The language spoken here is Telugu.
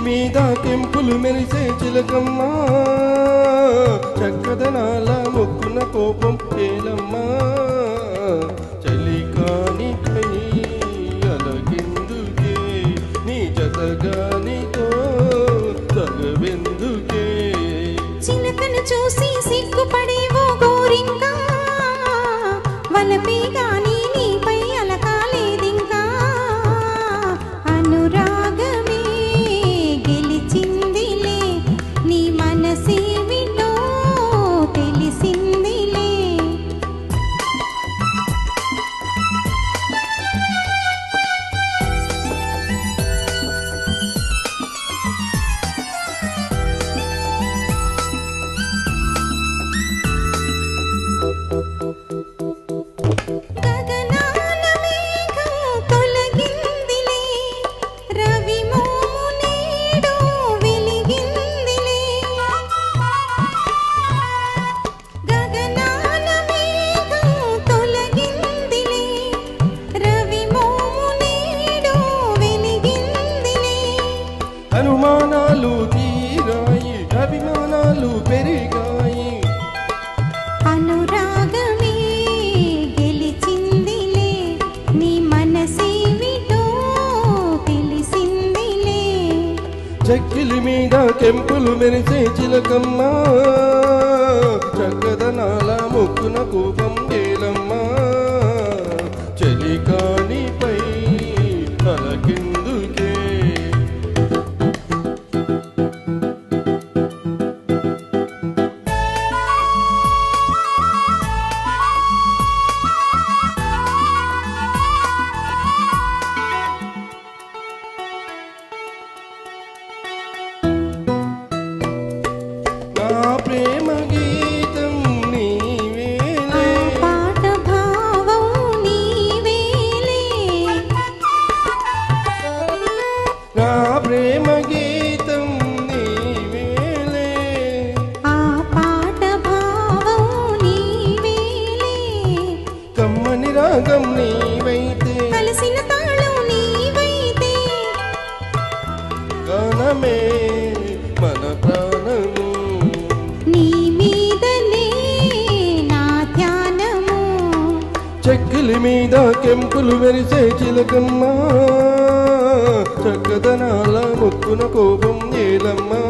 మీద కెంపులు మెరిసే చిలకమ్మా చక్కదనాల మొక్కున కోపం ఏలమ్మా చలికానికై అలగిందుకే నీ జతగానితో తగవెందుకే చిలకను చూసి సిగ్గుపడేవో గోరింకా వలపే గాని నీపై అలకాలేదింకా అనురాగమే గెలిచిందిలే నీ మనసేమిటో తెలిసిందిలే అనుమానాలు తీరాయి అభిమానాలు పెరిగాయి అనురాగమే గెలిచిందిలే నీ మనసేమిటో తెలిసిందిలే చెక్కిలి మీద కెంపులు మెరిసే చిలకమ్మా చక్కదనాల మొక్కున కోపం ఏలమ్మా చలికానిపై అలకిందుకే ప్రేమ గీతం నీవేలే పాట భావం నీవేలే నా ప్రేమ గీతం నీవేలే ఆ పాట భావం నీవేలే కమ్మని రాగం నీవైతే కలిసిన తాళం నీవైతే గానమే మన ప్రాణము నీ మీదనే నా ధ్యానము చెక్కిలి మీద కెంపులు మెరిసే చిలకమ్మా చక్కదనాల ముక్కున కోపం ఏలమ్మా